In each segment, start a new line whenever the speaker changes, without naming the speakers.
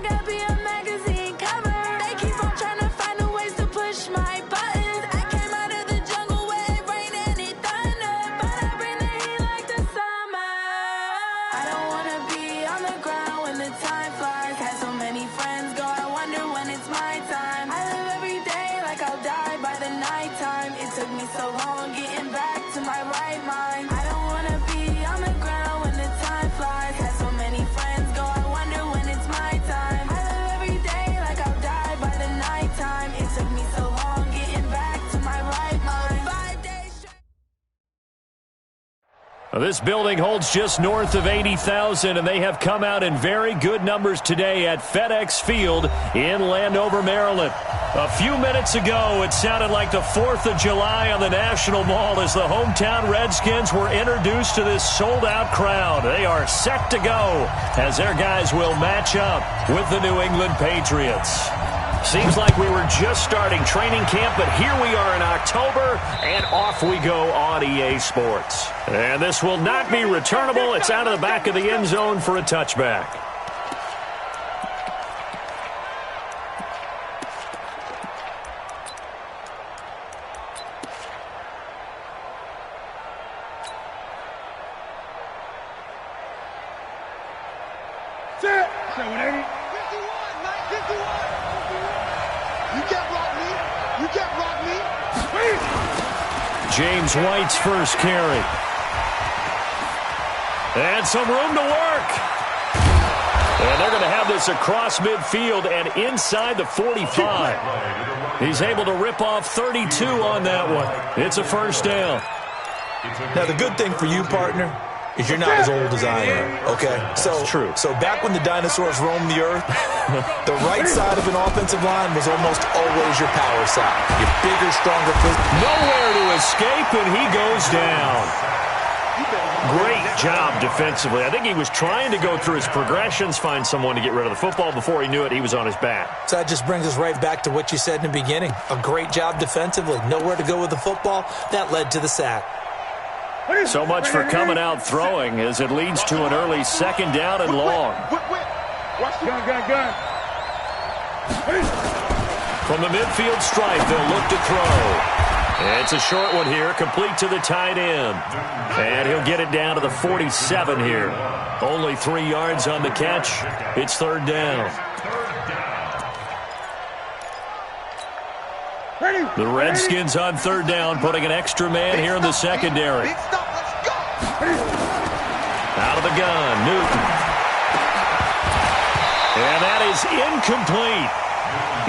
think I'd be a magazine cover. They keep on trying to find a ways to push my buttons. I came out of the jungle where it rained and it thundered, but I bring the heat like the summer. I don't wanna be on the ground when the time flies. Had so many friends go, I wonder when it's my time. I live every day like I'll die by the nighttime. It took me so long getting back to my right mind. I don't wanna be on the ground when the time flies. Had so many friends go, I wonder when it's my time. I live every day like I'll die by the nighttime. It took me so long getting back to my right mind. 5 days straight.
This building holds just north of 80,000, and they have come out in very good numbers today at FedEx Field in Landover, Maryland. A few minutes ago, it sounded like the 4th of July on the National Mall as the hometown Redskins were introduced to this sold-out crowd. They are set to go as their guys will match up with the New England Patriots. Seems like we were just starting training camp, but here we are in October, and off we go on EA Sports. And this will not be returnable. It's out of the back of the end zone for a touchback. James White's first carry. And some room to work. And they're going to have this across midfield and inside the 45. He's able to rip off 32 on that one. It's a first down.
Now, the good thing for you, partner, is you're not as old as I am, okay?
That's true.
So back when the dinosaurs roamed the earth, the right side of an offensive line was almost always your power side. Your bigger, stronger foot.
Nowhere to escape, and he goes down. Great job defensively. I think he was trying to go through his progressions, find someone to get rid of the football. Before he knew it, he was on his back.
So that just brings us right back to what you said in the beginning. A great job defensively. Nowhere to go with the football. That led to the sack.
So much for coming out throwing as it leads to an early second down and long. From the midfield stripe, they'll look to throw. It's a short one here, complete to the tight end. And he'll get it down to the 47 here. Only 3 yards on the catch. It's third down. The Redskins on third down, putting an extra man here in the secondary. Out of the gun, Newton. And that is incomplete.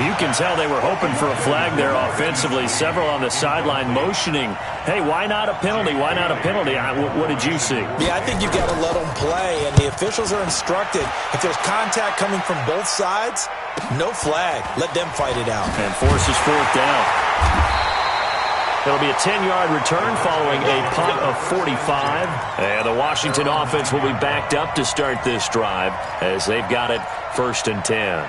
You can tell they were hoping for a flag there offensively. Several on the sideline motioning, hey, why not a penalty? Why not a penalty? What did you see?
Yeah, I think you've got to let them play, and the officials are instructed. If there's contact coming from both sides, no flag. Let them fight it out.
And forces fourth down. It'll be a 10-yard return following a punt of 45. And the Washington offense will be backed up to start this drive as they've got it first and 10.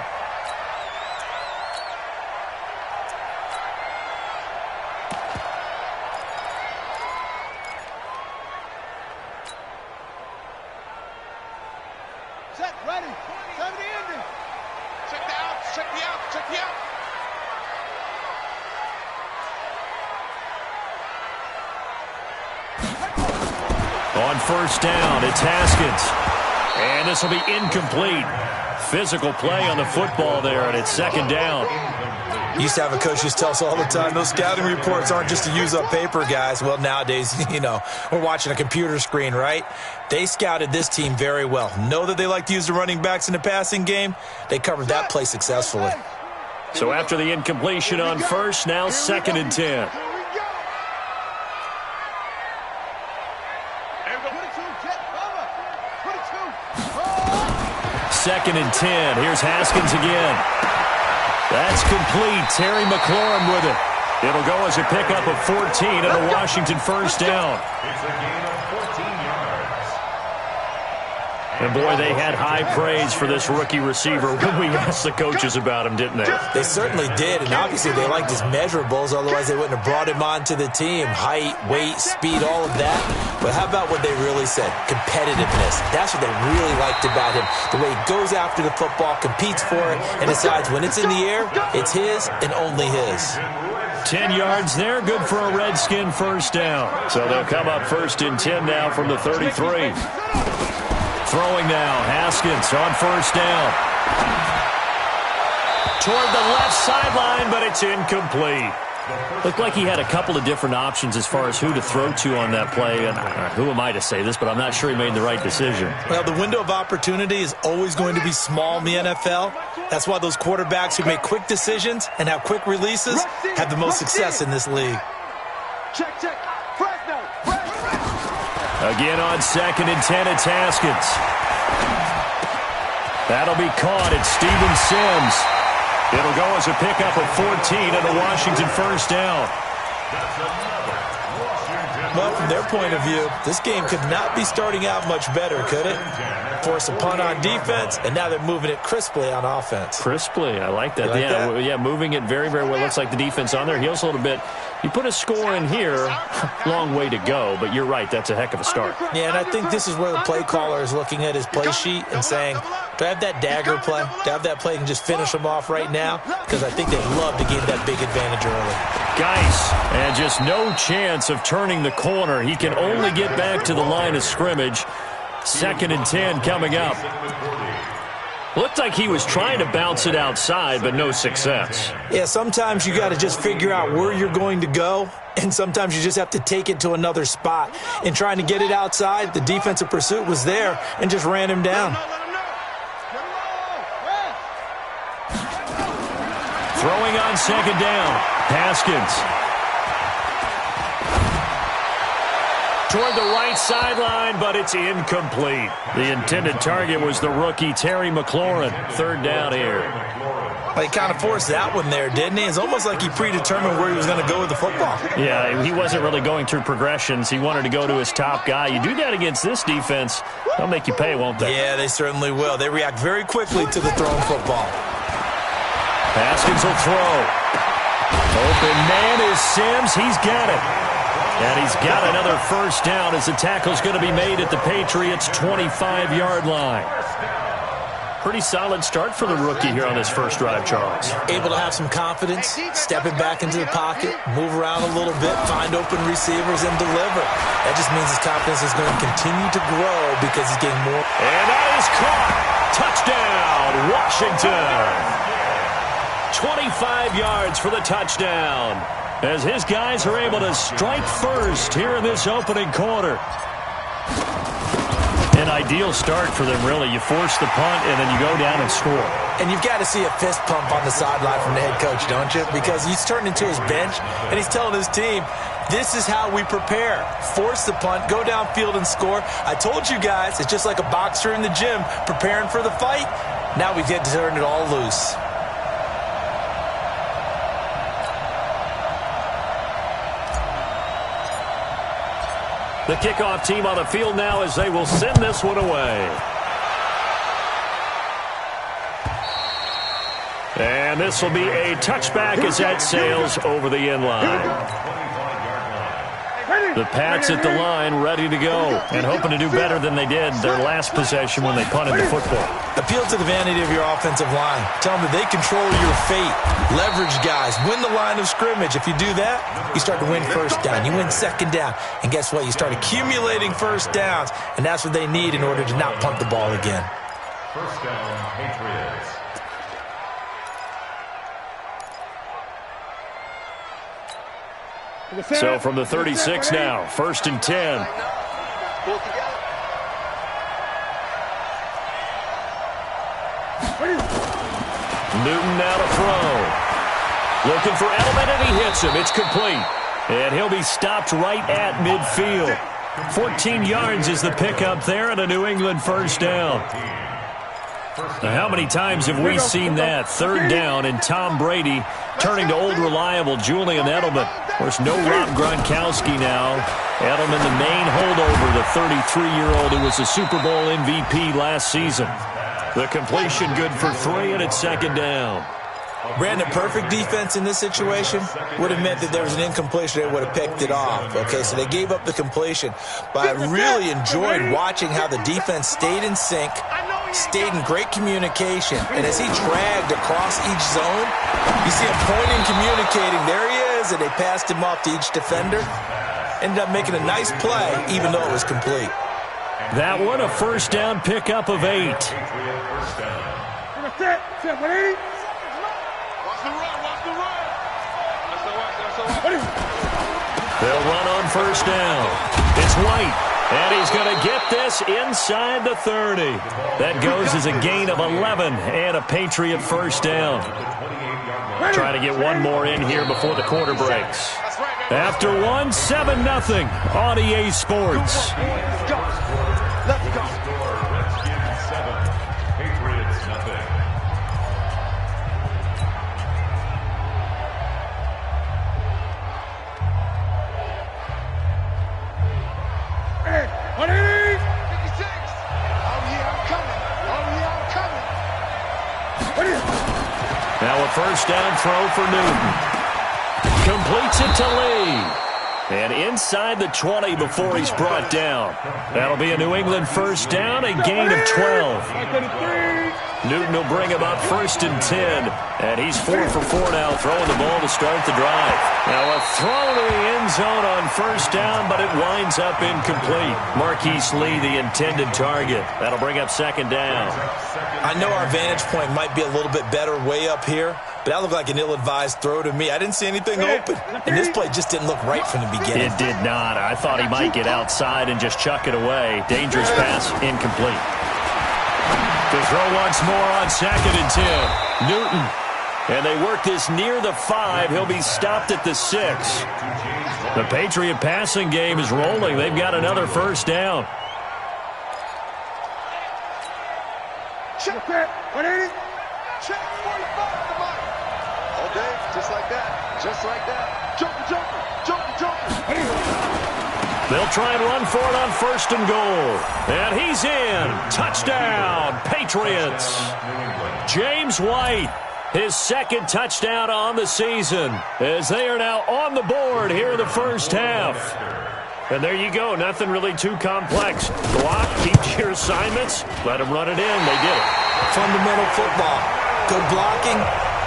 On first down, it's Haskins. And this will be incomplete. Physical play on the football there, and it's second down.
Used to have a coach who used to tell us all the time, those scouting reports aren't just to use up paper, guys. Well, nowadays, we're watching a computer screen, right? They scouted this team very well. Know that they like to use the running backs in the passing game. They covered that play successfully.
So after the incompletion on first, now second and 10. Second and 10. Here's Haskins again. That's complete. Terry McLaurin with it. It'll go as a pickup of 14 and a Washington first down. And, boy, they had high praise for this rookie receiver when we asked the coaches about him, didn't they?
They certainly did, and obviously they liked his measurables, otherwise they wouldn't have brought him onto the team. Height, weight, speed, all of that. But how about what they really said? Competitiveness. That's what they really liked about him. The way he goes after the football, competes for it, and decides when it's in the air, it's his and only his.
10 yards there, good for a Redskin first down. So they'll come up 1st and 10 now from the 33. Throwing now, Haskins on first down. Toward the left sideline, but it's incomplete. Looked like he had a couple of different options as far as who to throw to on that play. And who am I to say this, but I'm not sure he made the right decision.
Well, the window of opportunity is always going to be small in the NFL. That's why those quarterbacks who make quick decisions and have quick releases have the most success in this league.
Check.
Again on 2nd and 10, it's Haskins. That'll be caught. It's Steven Sims. It'll go as a pickup of 14 and a Washington first down.
Well, from their point of view, this game could not be starting out much better, could it? Force a punt on defense, and now they're moving it crisply on offense.
Crisply, I like that.
Yeah,
moving it very, very well. Looks like the defense on their heels a little bit. You put a score in here, long way to go, but you're right, that's a heck of a start.
Yeah, and I think this is where the play caller is looking at his play sheet and saying, do I have that dagger play? Do I have that play and just finish them off right now? Because I think they'd love to gain that big advantage early.
Geis, and just no chance of turning the corner. He can only get back to the line of scrimmage. 2nd and 10 coming up. Looked like he was trying to bounce it outside, but no success.
Yeah, sometimes you got to just figure out where you're going to go, and sometimes you just have to take it to another spot. In trying to get it outside, the defensive pursuit was there and just ran him down.
Throwing on 2nd down, Haskins. Toward the right sideline, but it's incomplete. The intended target was the rookie Terry McLaurin. 3rd down here.
Well, he kind of forced that one there, didn't he? It's almost like he predetermined where he was going to go with the football.
Yeah, he wasn't really going through progressions. He wanted to go to his top guy. You do that against this defense, they'll make you pay, won't they?
Yeah, they certainly will. They react very quickly to the thrown football.
Haskins will throw. Open man is Sims. He's got it. And he's got another first down as the tackle's going to be made at the Patriots' 25-yard line. Pretty solid start for the rookie here on this first drive, Charles.
Able to have some confidence, stepping back into the pocket, move around a little bit, find open receivers, and deliver. That just means his confidence is going to continue to grow because he's getting more.
And that is caught. Touchdown, Washington. 25 yards for the touchdown, as his guys are able to strike first here in this opening quarter. An ideal start for them, really. You force the punt, and then you go down and score.
And you've got to see a fist pump on the sideline from the head coach, don't you? Because he's turned into his bench, and he's telling his team, this is how we prepare. Force the punt, go downfield and score. I told you guys, it's just like a boxer in the gym preparing for the fight. Now we get to turn it all loose.
The kickoff team on the field now as they will send this one away. And this will be a touchback as that sails over the end line. The Pats at the line ready to go and hoping to do better than they did their last possession when they punted the football.
Appeal to the vanity of your offensive line. Tell them that they control your fate. Leverage guys. Win the line of scrimmage. If you do that, you start to win first down. You win second down. And guess what? You start accumulating first downs. And that's what they need in order to not punt the ball again.
First down, Patriots.
So from the 36 now, 1st and 10. Newton now to throw. Looking for Edelman, and he hits him. It's complete. And he'll be stopped right at midfield. 14 yards is the pickup there, and a New England first down. Now, how many times have we seen that? Third down and Tom Brady turning to old reliable Julian Edelman. Of course, no Rob Gronkowski now. Edelman, the main holdover, the 33-year-old who was the Super Bowl MVP last season. The completion good for 3, and it's second down.
Brandon, perfect defense in this situation would have meant that there was an incompletion. They would have picked it off. Okay, so they gave up the completion. But I really enjoyed watching how the defense stayed in sync, stayed in great communication. And as he dragged across each zone, you see him pointing, communicating. There he is, and they passed him off to each defender. Ended up making a nice play, even though it was complete.
That one, a first down pickup of 8. They'll run on first down. It's White, and he's going to get this inside the 30. That goes as a gain of 11 and a Patriot first down. Trying to get one more in here before the quarter breaks. After one, 7-0 on EA Sports.
Let's go. Redskins 7, Patriots nothing.
Hey, 180! 56! Oh, yeah, I'm coming. Oh, yeah, I'm coming.
Now a first down throw for Newton. Completes it to Lee. And inside the 20 before he's brought down. That'll be a New England first down, a gain of 12. Newton will bring him up first and 10. And he's 4 for 4 now, throwing the ball to start the drive. Now a throw to the end zone on first down, but it winds up incomplete. Marquise Lee, the intended target. That'll bring up second down.
I know our vantage point might be a little bit better way up here, but that looked like an ill-advised throw to me. I didn't see anything open, and this play just didn't look right from the beginning.
It did not. I thought he might get outside and just chuck it away. Dangerous pass, incomplete. To throw once more on second and 10. Newton. And they work this near the 5. He'll be stopped at the 6. The Patriot passing game is rolling. They've got another first down.
Check that. 180.
Check 45 to the money. All day, just like that. Just like that. Joker, joker, joker, joker.
They'll try and run for it on first and goal. And he's in. Touchdown, Patriots. James White, his second touchdown on the season, as they are now on the board here in the first half. And there you go. Nothing really too complex. Block, keep your assignments, let them run it in. They did it.
Fundamental football. Good blocking,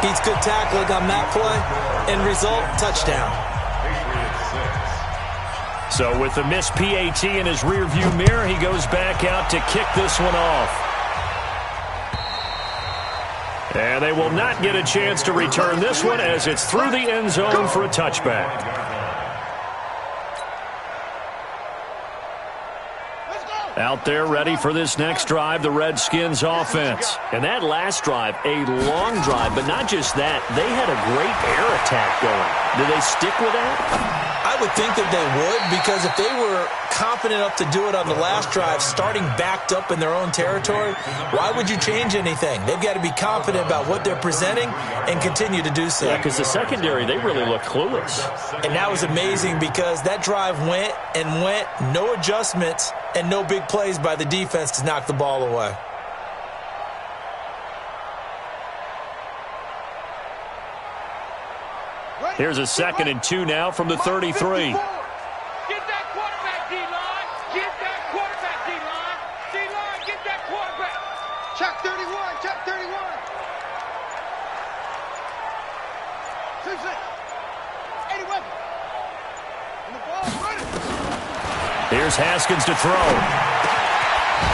beats good tackling on that play. End result, touchdown.
So with the missed PAT in his rearview mirror, he goes back out to kick this one off. And they will not get a chance to return this one as it's through the end zone for a touchback. Out there ready for this next drive, the Redskins offense. And that last drive, a long drive, but not just that. They had a great air attack going. Do they stick with that?
I would think that they would, because if they were confident enough to do it on the last drive, starting backed up in their own territory, why would you change anything? They've got to be confident about what they're presenting and continue to do so.
Yeah, because the secondary, they really looked clueless.
And that was amazing because that drive went and went, no adjustments and no big plays by the defense to knock the ball away.
Here's a second and 2 now from the 33.
Get that quarterback, D-line. Get that quarterback, D-line. D-line, get that quarterback.
Check 31, check 31.
2-6. 80 weapon. And the ball running.
Here's Haskins to throw.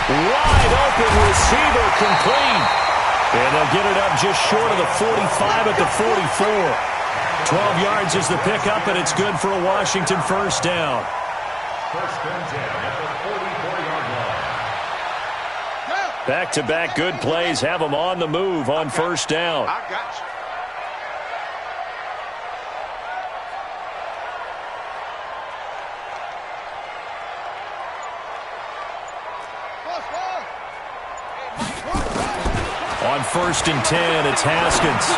Wide open receiver, complete. And they'll get it up just short of the 45 at the 44. 12 yards is the pickup, and it's good for a Washington first down.
First and 10 at the 44-yard line.
Back-to-back good plays have them on the move on first down.
I got you.
first and 10. It's Haskins.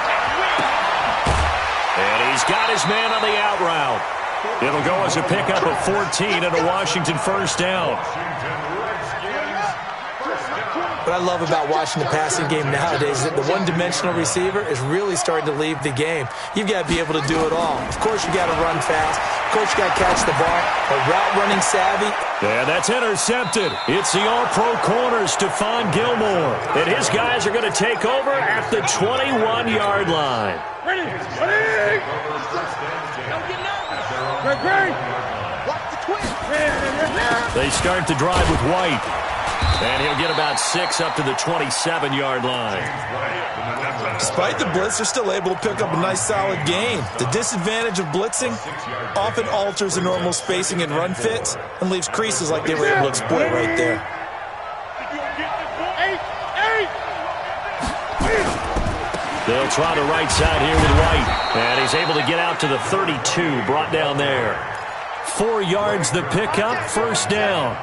And he's got his man on the out route. It'll go as a pickup of 14 and a Washington first down.
What I love about watching the passing game nowadays is that the one-dimensional receiver is really starting to leave the game. You've got to be able to do it all. Of course, you got to run fast. Of course, you got to catch the ball. A route-running savvy.
Yeah, that's intercepted. It's the all-pro corner, Stephon Gilmore. And his guys are going to take over at the 21-yard line.
Ready. Don't get nervous. Great.
Watch the twist.
They start the drive with White. And he'll get about 6 up to the 27-yard line.
Despite the blitz, they're still able to pick up a nice, solid gain. The disadvantage of blitzing often alters the normal spacing and run fits and leaves creases like they were able to exploit right there.
They'll try the right side here with White. And he's able to get out to the 32, brought down there. 4 yards the pickup, first down.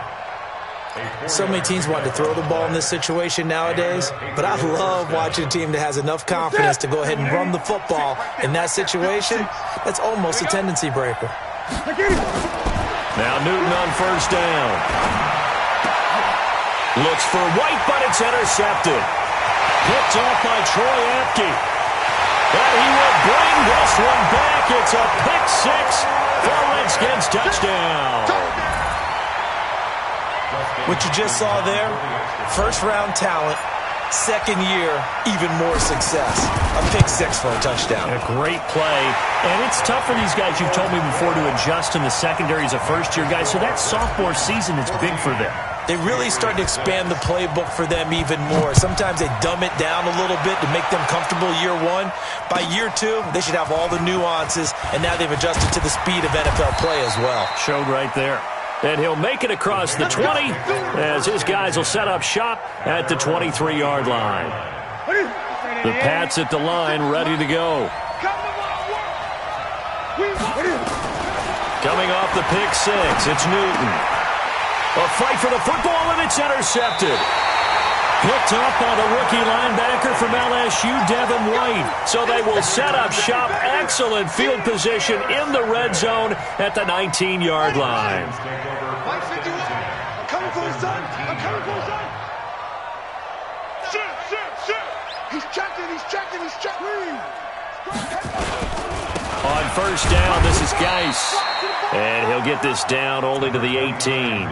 So many teams want to throw the ball in this situation nowadays, but I love watching a team that has enough confidence to go ahead and run the football. In that situation, that's almost a tendency breaker.
Now Newton on first down. Looks for White, but it's intercepted. Picked off by Troy Apke. And he will bring this one back. It's a pick six for Redskins touchdown.
What you just saw there, first-round talent, second year, even more success. A pick six for a touchdown.
A great play. And it's tough for these guys, you've told me before, to adjust in the secondary as a first-year guy. So that sophomore season is big for them.
They really start to expand the playbook for them even more. Sometimes they dumb it down a little bit to make them comfortable year one. By year two, they should have all the nuances, and now they've adjusted to the speed of NFL play as well.
Showed right there. And he'll make it across the 20 as his guys will set up shop at the 23-yard line. The Pats at the line, ready to go. Coming off the pick six, it's Newton. A fight for the football, and it's intercepted. Picked up by the rookie linebacker from LSU, Devin White. So they will set up shop. Excellent field position in the red zone at the 19-yard line.
I'm coming for his son. I'm coming for his son. Shit. He's checking.
On first down, this is Geis. And he'll get this down only to the 18.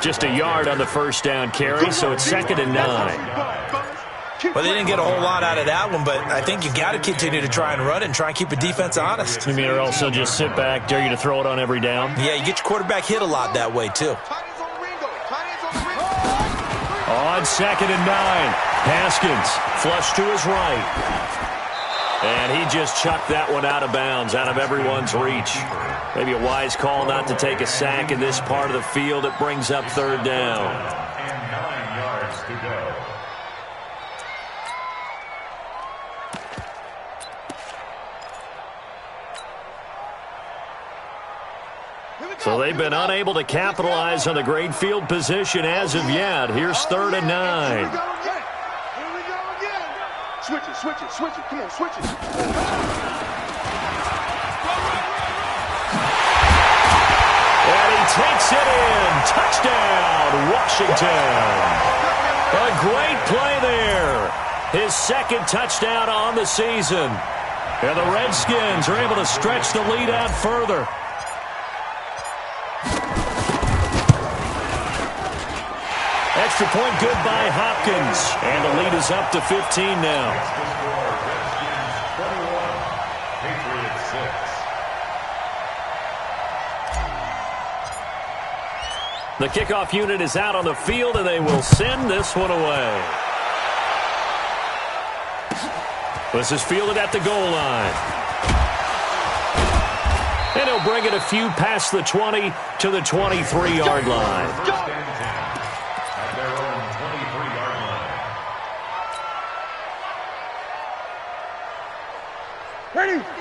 Just a yard on the first down carry, so it's 2nd and 9.
Well, they didn't get a whole lot out of that one, but I think you got to continue to try and run it and try and keep the defense honest.
You mean or also just sit back, dare you to throw it on every down?
Yeah, you get your quarterback hit a lot that way, too.
On 2nd and 9, Haskins flush to his right. And he just chucked that one out of bounds, out of everyone's reach. Maybe a wise call not to take a sack in this part of the field. It brings up 3rd down.
And 9 yards to go.
So they've been unable to capitalize on the great field position as of yet. Here's 3rd and 9.
Here we go again. Switch it. Come on, switch it.
And he takes it in. Touchdown, Washington. A great play there. His 2nd touchdown on the season. And the Redskins are able to stretch the lead out further. Extra point good by Hopkins. And the lead is up to 15 now. The kickoff unit is out on the field, and they will send this one away. This is fielded at the goal line. And he'll bring it a few past the 20 to the 23-yard line.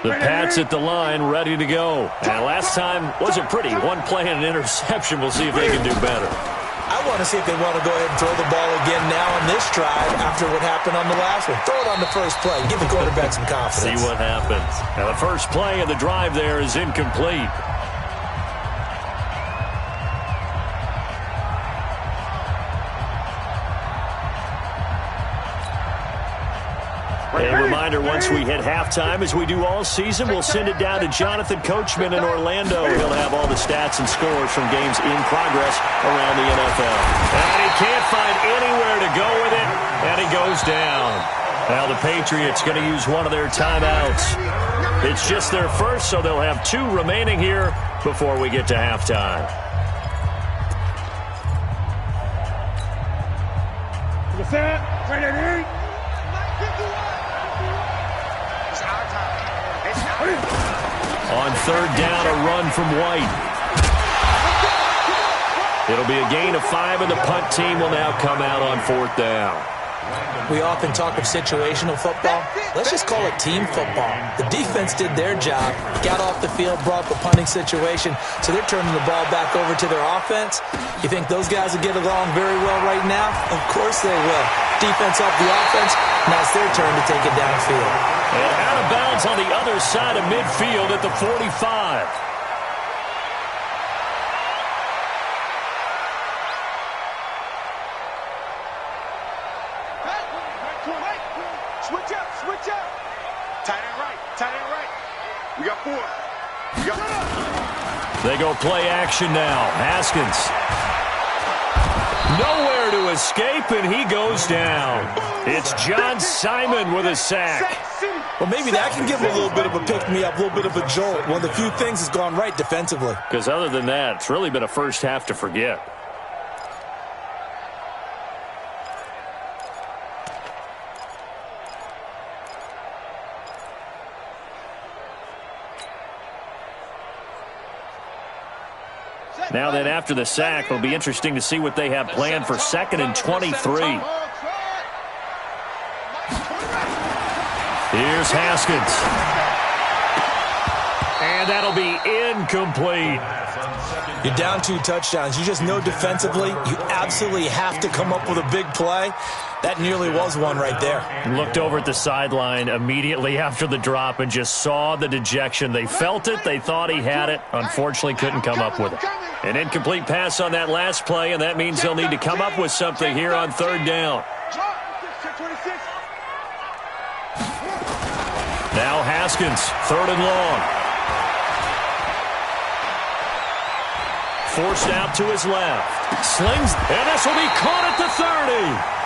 The Pats at the line, ready to go. And last time wasn't pretty. One play and an interception. We'll see if they can do better.
I want to see if they want to go ahead and throw the ball again now on this drive after what happened on the last one. Throw it on the first play. Give the quarterback some confidence.
See what happens. Now, the first play of the drive there is incomplete. A reminder, once we hit halftime, as we do all season, we'll send it down to Jonathan Coachman in Orlando. He'll have all the stats and scores from games in progress around the NFL. And he can't find anywhere to go with it, and he goes down. Now the Patriots going to use one of their timeouts. It's just their first, so they'll have 2 remaining here before we get to halftime. On third down, a run from White. It'll be a gain of 5, and the punt team will now come out on fourth down.
We often talk of situational football. Let's just call it team football. The defense did their job, got off the field, brought the punting situation, so they're turning the ball back over to their offense. You think those guys will get along very well right now? Of course they will. Defense off the offense, now it's their turn to take it downfield.
And out of bounds on the other side of midfield at the 45.
Switch up. Tight end right. We got 4.
They go play action now. Haskins. Nowhere to escape, and he goes down. It's John Simon with a sack.
Well, maybe that can give him a little bit of a pick-me-up, a little bit of a jolt. One of the few things that's gone right defensively.
Because other than that, it's really been a first half to forget. Now then, after the sack, it'll be interesting to see what they have planned for 2nd and 23. Here's Haskins. And that'll be incomplete.
You're down 2 touchdowns. You just know defensively you absolutely have to come up with a big play. That nearly was one right there.
Looked over at the sideline immediately after the drop and just saw the dejection. They felt it. They thought he had it. Unfortunately, couldn't come up with it. An incomplete pass on that last play, and that means they'll need to come up with something here on third down. Now Haskins, 3rd and long. Forced out to his left. Slings, and this will be caught at the 30.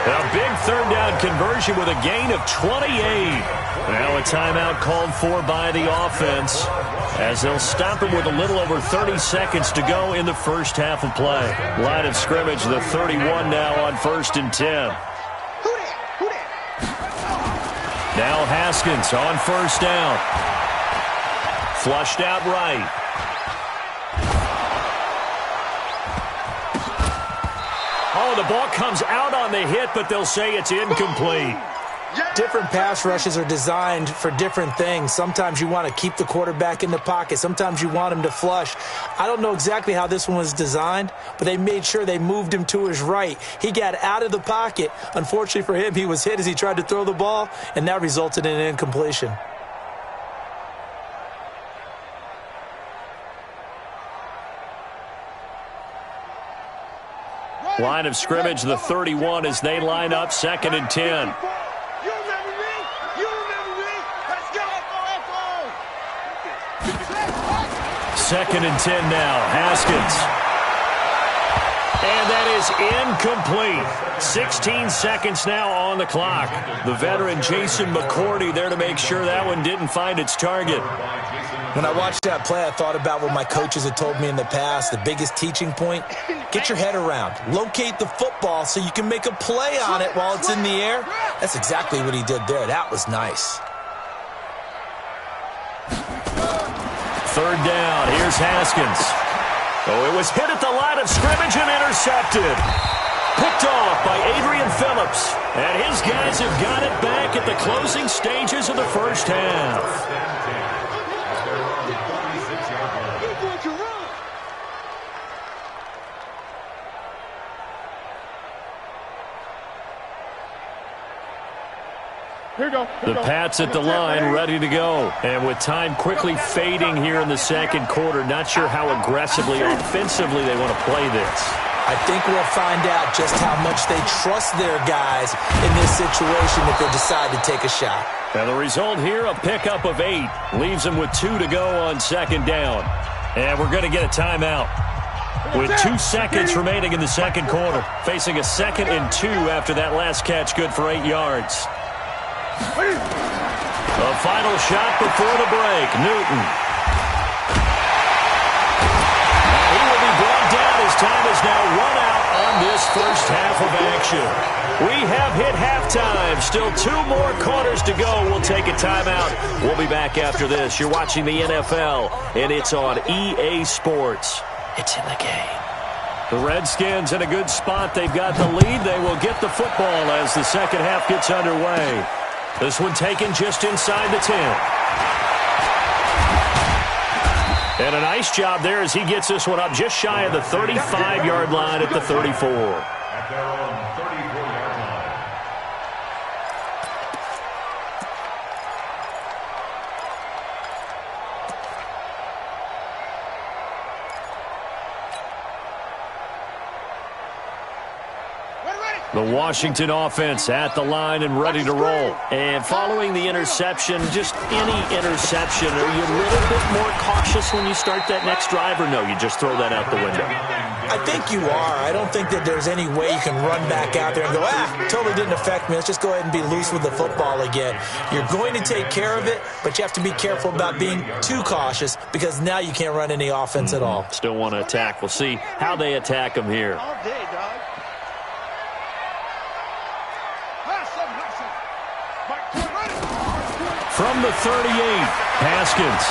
A big third down conversion with a gain of 28. Now a timeout called for by the offense as they'll stop him with a little over 30 seconds to go in the first half of play. Line of scrimmage, the 31 now on 1st and 10. Now Haskins on 1st down. Flushed out right. Oh, the ball comes out on the hit, but they'll say it's incomplete.
Different pass rushes are designed for different things. Sometimes you want to keep the quarterback in the pocket. Sometimes you want him to flush. I don't know exactly how this one was designed, but they made sure they moved him to his right. He got out of the pocket. Unfortunately for him, he was hit as he tried to throw the ball, and that resulted in an incompletion.
Line of scrimmage, the 31 as they line up 2nd and 10. Second and 10 now. Haskins. And that is incomplete. 16 seconds now on the clock. The veteran Jason McCourty there to make sure that one didn't find its target.
When I watched that play, I thought about what my coaches had told me in the past. The biggest teaching point, get your head around. Locate the football so you can make a play on it while it's in the air. That's exactly what he did there. That was nice.
Third down. Here's Haskins. Oh, it was hit at the line of scrimmage and intercepted. Picked off by Adrian Phillips. And his guys have got it back at the closing stages of the first half. The Pats at the line, ready to go. And with time quickly fading here in the second quarter, not sure how aggressively, offensively they want to play this.
I think we'll find out just how much they trust their guys in this situation if they decide to take a shot.
And the result here, a pickup of 8. Leaves them with 2 to go on second down. And we're going to get a timeout. With 2 seconds remaining in the second quarter. Facing a 2nd and 2 after that last catch, good for 8 yards. A final shot before the break. Newton. And he will be brought down as time is now run out on this first half of action. We have hit halftime. Still 2 more quarters to go. We'll take a timeout. We'll be back after this. You're watching the NFL, and it's on EA Sports. It's in the game. The Redskins in a good spot. They've got the lead. They will get the football as the second half gets underway. This one taken just inside the 10. And a nice job there as he gets this one up just shy of the 35-yard line at the 34.
At their own 34-yard line.
The Washington offense at the line and ready to roll. And following the interception, just any interception, are you a little bit more cautious when you start that next drive, or no, you just throw that out the window?
I think you are. I don't think that there's any way you can run back out there and go, totally didn't affect me. Let's just go ahead and be loose with the football again. You're going to take care of it, but you have to be careful about being too cautious because now you can't run any offense at all.
Still want to attack. We'll see how they attack them here.
All day, dog.
From the 38, Haskins.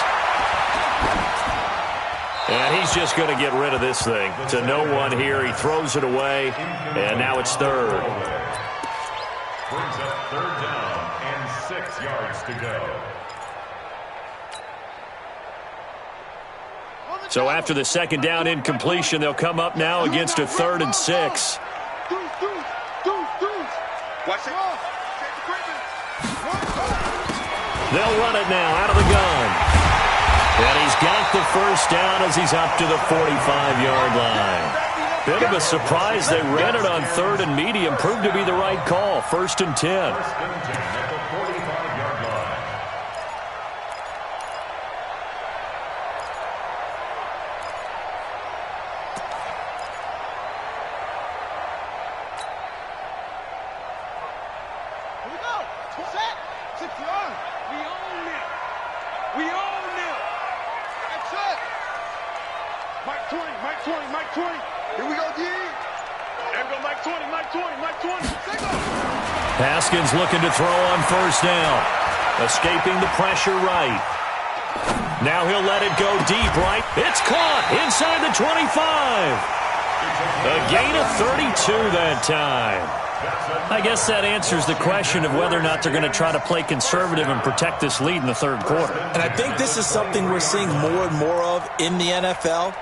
And he's just going to get rid of this thing. To no one here. He throws it away, and now it's third.
Brings up third down and 6 yards to go.
So after the second down incompletion, they'll come up now against a 3rd and 6.
Watch it.
They'll run it now out of the gun. And he's got the first down as he's up to the 45-yard line. Bit of a surprise. They ran it on 3rd and medium. Proved to be the right call. 1st and 10.
First and 10 at the 45-yard line.
Here we go. Set. 6 yards. We own it. We own it. That's it. Mike 20, Mike 20, Mike 20. Here we go, D. There we go, Mike 20, Mike 20, Mike 20. Single.
Haskins looking to throw on first down. Escaping the pressure right. Now he'll let it go deep right. It's caught inside the 25. A gain of 32 that time. I guess that answers the question of whether or not they're going to try to play conservative and protect this lead in the third quarter.
And I think this is something we're seeing more and more of in the NFL.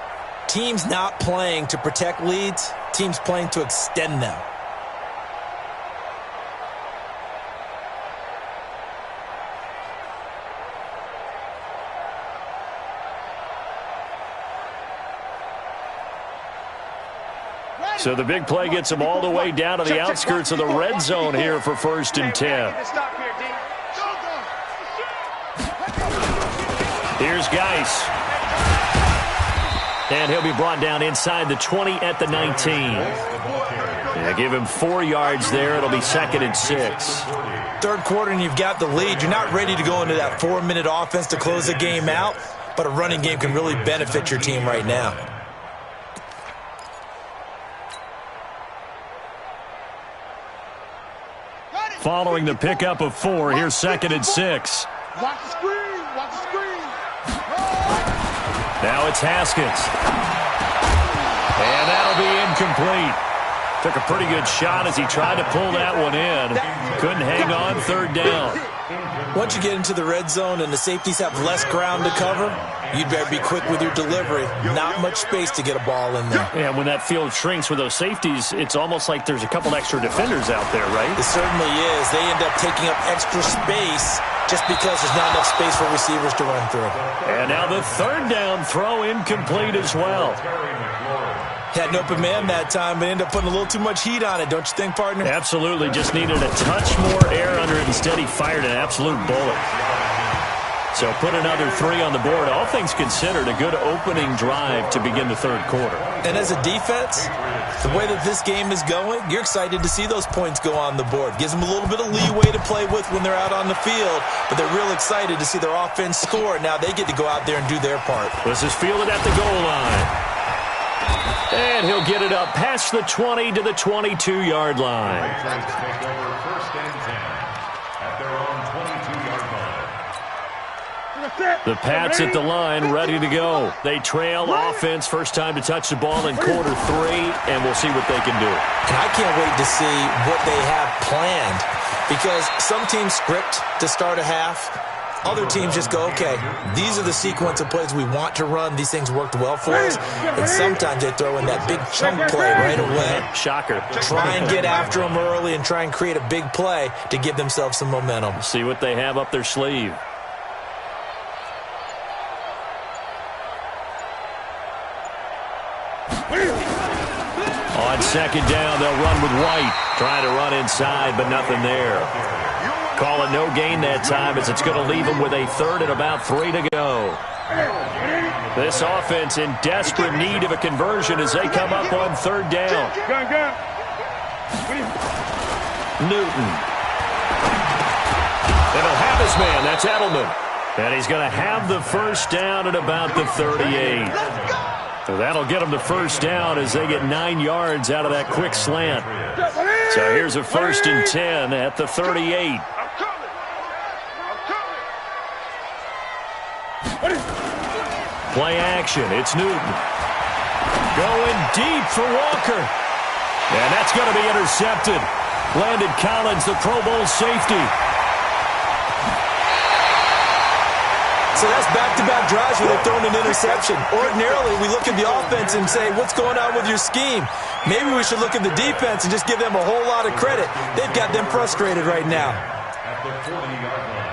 Teams not playing to protect leads, teams playing to extend them.
So the big play gets them all the way down to the outskirts of the red zone here for 1st and 10. Here's Geis. And he'll be brought down inside the 20 at the 19. Yeah, give him 4 yards there. It'll be 2nd and 6.
Third quarter and you've got the lead. You're not ready to go into that 4-minute offense to close the game out, but a running game can really benefit your team right now.
Following the pickup of 4, here's 2nd and 6.
Watch the screen. Watch the screen.
Now it's Haskins. And that'll be incomplete. Took a pretty good shot as he tried to pull that one in. Couldn't hang on 3rd down.
Once you get into the red zone and the safeties have less ground to cover, you'd better be quick with your delivery. Not much space to get a ball in there.
Yeah, when that field shrinks with those safeties, it's almost like there's a couple extra defenders out there, right?
It certainly is. They end up taking up extra space just because there's not enough space for receivers to run through.
And now the third down throw incomplete as well.
Had an open man that time, but ended up putting a little too much heat on it, don't you think, partner?
Absolutely. Just needed a touch more air under it. Instead, he fired an absolute bullet. So put another 3 on the board. All things considered, a good opening drive to begin the third quarter.
And as a defense, the way that this game is going, you're excited to see those points go on the board. Gives them a little bit of leeway to play with when they're out on the field, but they're real excited to see their offense score. Now they get to go out there and do their part.
This is fielded at the goal line. And he'll get it up past the 20 to the 22-yard line.
Patriots take over first and 10 at their own 22-yard line.
The Pats at the line, ready to go. They trail offense, first time to touch the ball in quarter 3, and we'll see what they can do.
And I can't wait to see what they have planned, because some teams script to start a half. Other teams just go, okay, these are the sequence of plays we want to run. These things worked well for us. And sometimes they throw in that big chunk play right away.
Shocker.
Try and get after them early and try and create a big play to give themselves some momentum.
See what they have up their sleeve. On second down, they'll run with White. Trying to run inside, but nothing there. Call it no gain that time, as it's going to leave them with a third and about 3 to go. This offense in desperate need of a conversion as they come up on third down. Newton. And he'll have his man. That's Edelman. And he's going to have the first down at about the 38. So that'll get them the first down as they get 9 yards out of that quick slant. So here's a first and 10 at the 38. Play action. It's Newton. Going deep for Walker. And that's going to be intercepted. Landon Collins, the Pro Bowl safety.
So that's back-to-back drives where they're throwing an interception. Ordinarily, we look at the offense and say, what's going on with your scheme? Maybe we should look at the defense and just give them a whole lot of credit. They've got them frustrated right now.
At the 40-yard line.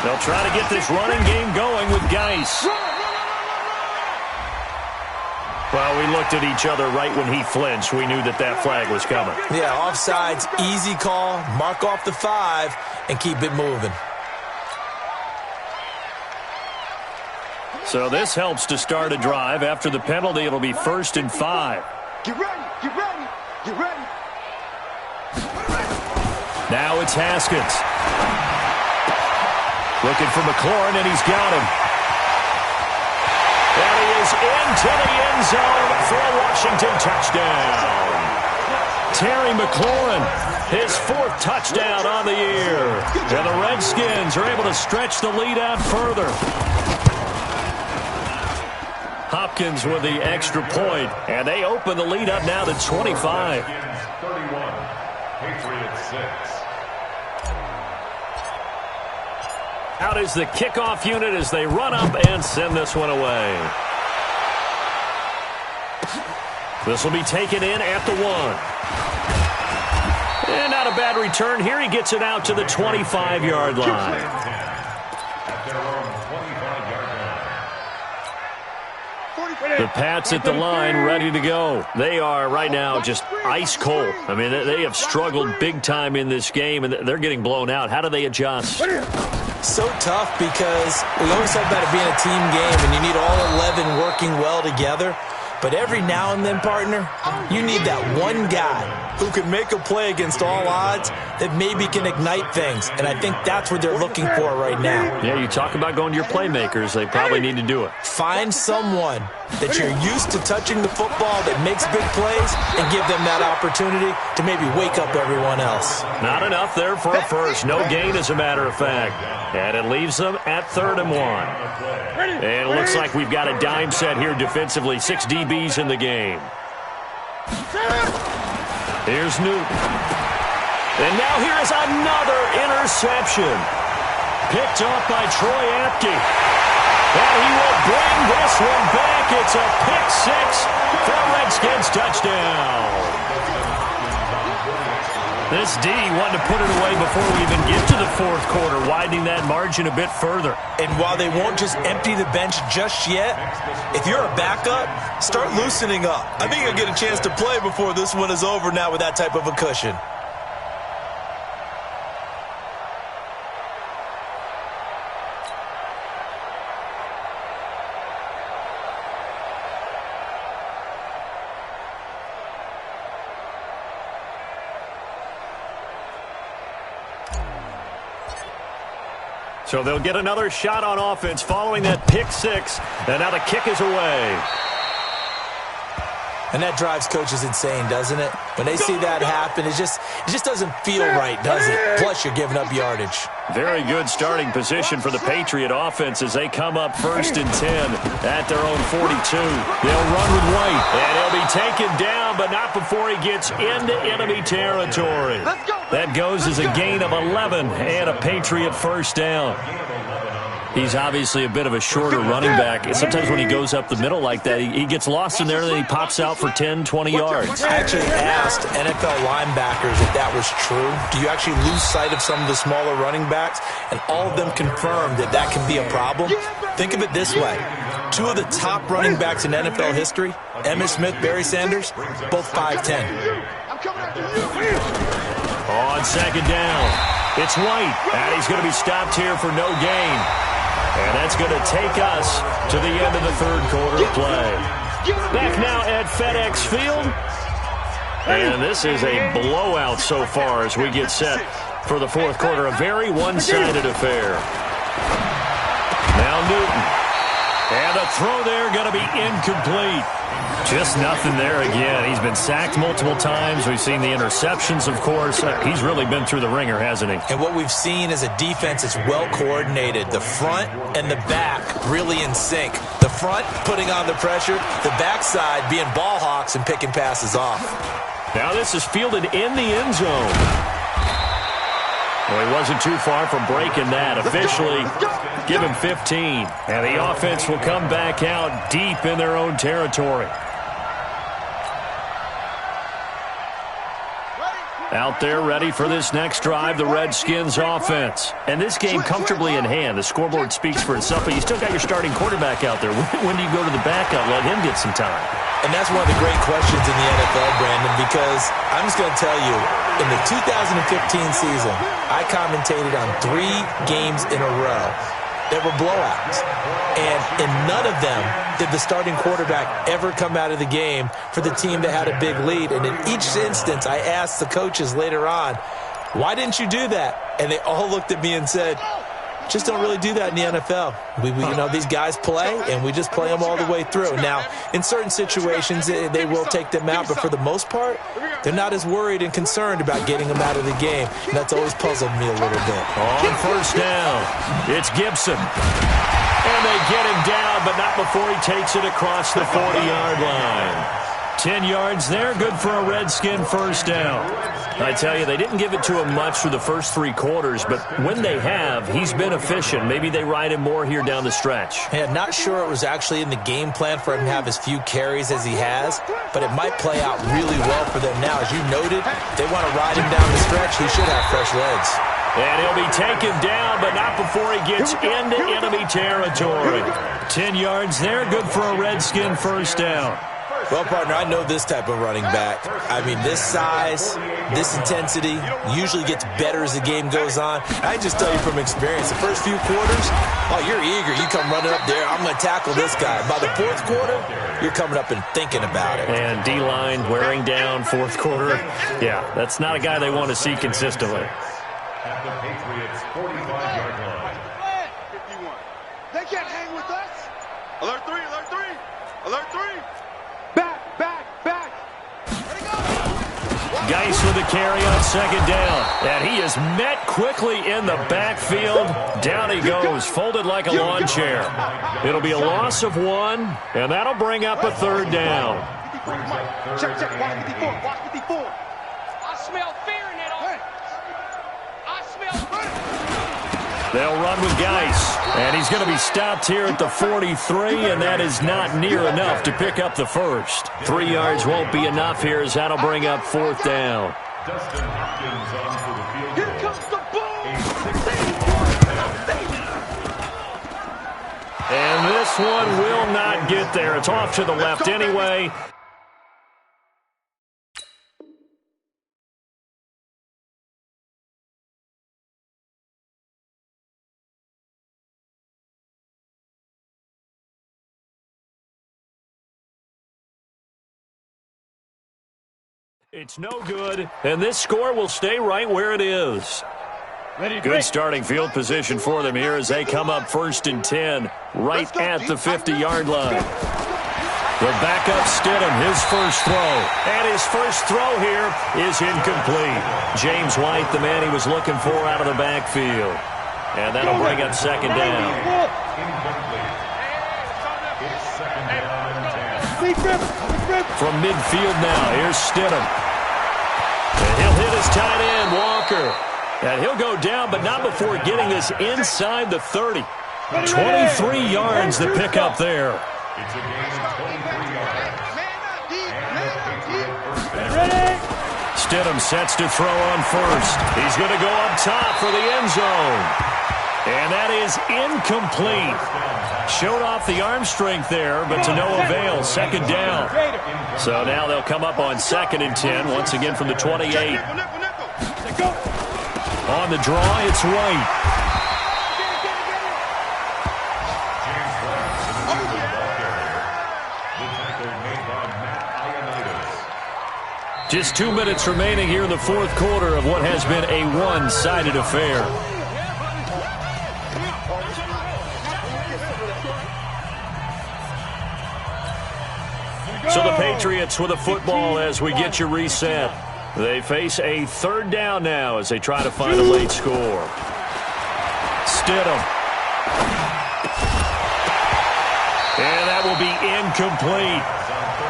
They'll try to get this running game going with Geis. Well, we looked at each other right when he flinched. We knew that that flag was coming.
Yeah, offsides, easy call, mark off the 5, and keep it moving.
So this helps to start a drive. After the penalty, it'll be first and 5.
Get ready, get ready, get ready.
Now it's Haskins. Looking for McLaurin, and he's got him. And he is into the end zone for a Washington touchdown. Terry McLaurin, his 4th touchdown on the year. And the Redskins are able to stretch the lead out further. Hopkins with the extra point, and they open the lead up now to 25.
31, Patriots 6.
Out is the kickoff unit as they run up and send this one away. This will be taken in at the 1. And not a bad return here. He gets it out to the 25-yard line.
At their own 25-yard line.
The Pats at the line, ready to go. They are right now just ice cold. I mean, they have struggled big time in this game, and they're getting blown out. How do they adjust?
So tough, because we always talk about it being a team game and you need all 11 working well together. But every now and then, partner, you need that one guy who can make a play against all odds that maybe can ignite things. And I think that's what they're looking for right now.
Yeah, you talk about going to your playmakers. They probably need to do it.
Find someone that you're used to touching the football that makes big plays and give them that opportunity to maybe wake up everyone else.
Not enough there for a first. No gain, as a matter of fact. And it leaves them at 3rd and 1. And it looks like we've got a dime set here defensively. 6 DBs in the game. Here's Newton. And now here is another interception. Picked off by Troy Apke. And he will bring this one back. It's a pick 6 for a Redskins touchdown. This D wanted to put it away before we even get to the 4th quarter, widening that margin a bit further.
And while they won't just empty the bench just yet, if you're a backup, start loosening up. I think you'll get a chance to play before this one is over now with that type of a cushion.
So they'll get another shot on offense following that pick 6. And now the kick is away.
And that drives coaches insane, doesn't it? When they see that happen, it just doesn't feel right, does it? Plus, you're giving up yardage.
Very good starting position for the Patriot offense as they come up 1st and 10 at their own 42. They'll run with White, and he'll be taken down, but not before he gets into enemy territory. That goes as a gain of 11 and a Patriot first down. He's obviously a bit of a shorter running back. Sometimes when he goes up the middle like that, he gets lost in there, and then he pops out for 10, 20 yards.
I actually asked NFL linebackers if that was true. Do you actually lose sight of some of the smaller running backs? And all of them confirmed that that can be a problem. Think of it this way. 2 of the top running backs in NFL history, Emmitt Smith, Barry Sanders, both 5'10".
On 2nd down, it's White, and he's going to be stopped here for no gain. And that's going to take us to the end of the 3rd quarter of play. Back now at FedEx Field. And this is a blowout so far as we get set for the 4th quarter. A very one-sided affair. Now Newton. And the throw there going to be incomplete. Just nothing there again. He's been sacked multiple times. We've seen the interceptions, of course. He's really been through the ringer, hasn't he?
And what we've seen is a defense that's well coordinated. The front and the back really in sync. The front putting on the pressure. The backside being ball hawks and picking passes off.
Now this is fielded in the end zone. Well, he wasn't too far from breaking that. Officially, give him 15. And the offense will come back out deep in their own territory. Out there ready for this next drive, the Redskins offense. And this game comfortably in hand. The scoreboard speaks for itself, but you still got your starting quarterback out there. When do you go to the backup? Let him get some time.
And that's one of the great questions in the NFL, Brandon, because I'm just going to tell you, in the 2015 season, I commentated on 3 games in a row that were blowouts. And in none of them did the starting quarterback ever come out of the game for the team that had a big lead. And in each instance, I asked the coaches later on, why didn't you do that? And they all looked at me and said, just don't really do that in the NFL. These guys play, and we just play them all the way through. Now, in certain situations, they will take them out, but for the most part, they're not as worried and concerned about getting them out of the game. And that's always puzzled me a little bit.
On first down, it's Gibson. And they get him down, but not before he takes it across the 40-yard line. 10 yards there, good for a Redskin first down. I tell you, they didn't give it to him much through the first 3 quarters, but when they have, he's been efficient. Maybe they ride him more here down the stretch.
Yeah, not sure it was actually in the game plan for him to have as few carries as he has, but it might play out really well for them now. As you noted, they want to ride him down the stretch. He should have fresh legs.
And he'll be taken down, but not before he gets into enemy territory. 10 yards there, good for a Redskin first down.
Well, partner, I know this type of running back. I mean, this size, this intensity usually gets better as the game goes on. I just tell you from experience, the first few quarters, oh, you're eager. You come running up there, I'm going to tackle this guy. By the fourth quarter, you're coming up and thinking about it.
And D-line wearing down fourth quarter. Yeah, that's not a guy they want to see consistently.
At the Patriots' 45-yard line.
51. They can't hang with us. Alert 3, alert 3, alert 3. Back, back, back. Ready, go.
Geis with the carry on second down. And he is met quickly in the backfield. Down he goes, folded like a lawn chair. It'll be a loss of 1, and that'll bring up a third down.
Check, check, watch 54, watch 54.
I smell fear in that offense. I smell fear.
They'll run with Geis, and he's going to be stopped here at the 43, and that is not near enough to pick up the first. 3 yards won't be enough here, as that'll bring up fourth down.
Dustin Hopkins on for the field
Here
goal.
comes the ball.
A 6-yard penalty.
And this one will not get there. It's off to the left anyway. It's no good, and this score will stay right where it is. Good starting field position for them here as they come up 1st and 10, right at the 50-yard line. The backup Stidham, his first throw. And his first throw here is incomplete. James White, the man he was looking for out of the backfield. And that'll bring up second down.
Incomplete. It's second down and 10.
From midfield now, here's Stidham. And he'll hit his tight end, Walker. And he'll go down, but not before getting this inside the 30. 23 yards to pick up there.
It's a gain of 23 yards. And the Patriot first down.
Stidham sets to throw on first. He's going to go up top for the end zone. And that is incomplete. Showed off the arm strength there, but to no avail. Second down. So now they'll come up on 2nd and 10, once again from the 28. On the draw, it's White.
James White, the leading ball carrier. The tackle made by Matt Ioannidis.
Just 2 minutes remaining here in the fourth quarter of what has been a one-sided affair. So the Patriots with a football as we get you reset. They face a third down now as they try to find a late score. Stidham. And that will be incomplete.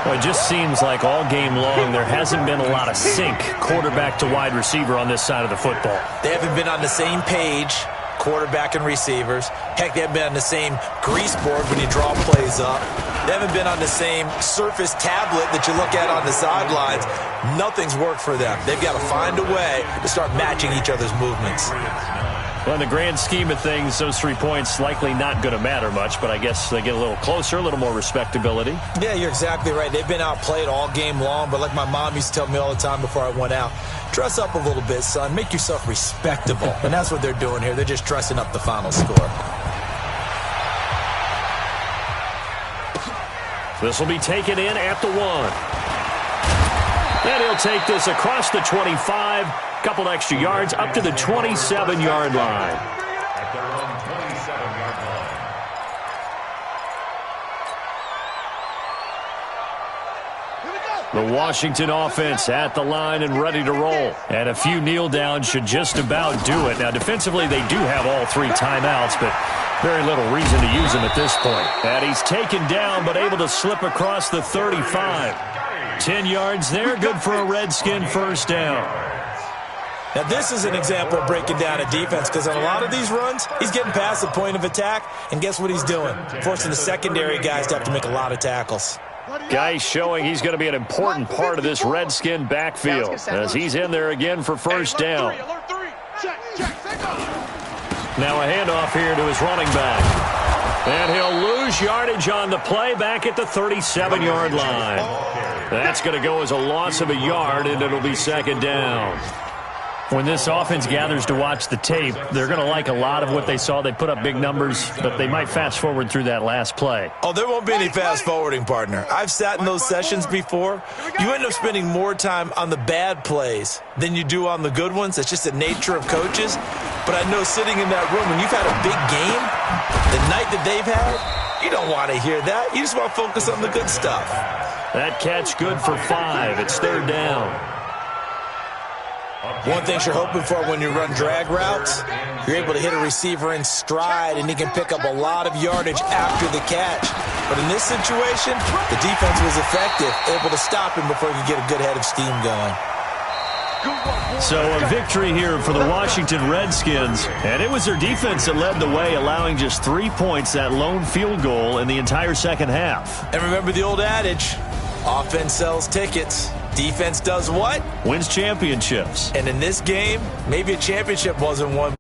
Well, it just seems like all game long there hasn't been a lot of sync quarterback to wide receiver on this side of the football.
They haven't been on the same page, quarterback and receivers. Heck, they haven't been on the same grease board when you draw plays up. They haven't been on the same surface tablet that you look at on the sidelines. Nothing's worked for them. They've got to find a way to start matching each other's movements.
Well, in the grand scheme of things, those 3 points likely not going to matter much, but I guess they get a little closer, a little more respectability.
Yeah, you're exactly right. They've been outplayed all game long, but like my mom used to tell me all the time before I went out, dress up a little bit, son. Make yourself respectable. And that's what they're doing here. They're just dressing up the final score.
This will be taken in at the 1. And he'll take this across the 25, couple extra yards, up to the 27-yard line.
At their own 27-yard line.
The Washington offense at the line and ready to roll. And a few kneel downs should just about do it. Now, defensively, they do have all 3 timeouts, but very little reason to use them at this point. And he's taken down, but able to slip across the 35. 10 yards there, good for a Redskin first down.
Now, this is an example of breaking down a defense, because on a lot of these runs, he's getting past the point of attack, and guess what he's doing? Forcing the secondary guys to have to make a lot of tackles.
Guys showing he's going to be an important part of this Redskin backfield as he's in there again for first down.
Check, check,
Now a handoff here to his running back. And he'll lose yardage on the play back at the 37-yard line. That's going to go as a loss of a yard, and it'll be second down. When this offense gathers to watch the tape, they're going to like a lot of what they saw. They put up big numbers, but they might fast forward through that last play.
Oh, there won't be any fast forwarding, partner. I've sat in those sessions before. You end up spending more time on the bad plays than you do on the good ones. It's just the nature of coaches. But I know sitting in that room, when you've had a big game, the night that they've had, you don't want to hear that. You just want to focus on the good stuff.
That catch good for 5. It's third down.
One thing you're hoping for when you run drag routes, you're able to hit a receiver in stride, and he can pick up a lot of yardage after the catch. But in this situation, the defense was effective, able to stop him before he could get a good head of steam going.
So a victory here for the Washington Redskins, and it was their defense that led the way, allowing just 3 points, that lone field goal in the entire second half.
And remember the old adage, offense sells tickets. Defense does what?
Wins championships.
And in this game, maybe a championship wasn't won.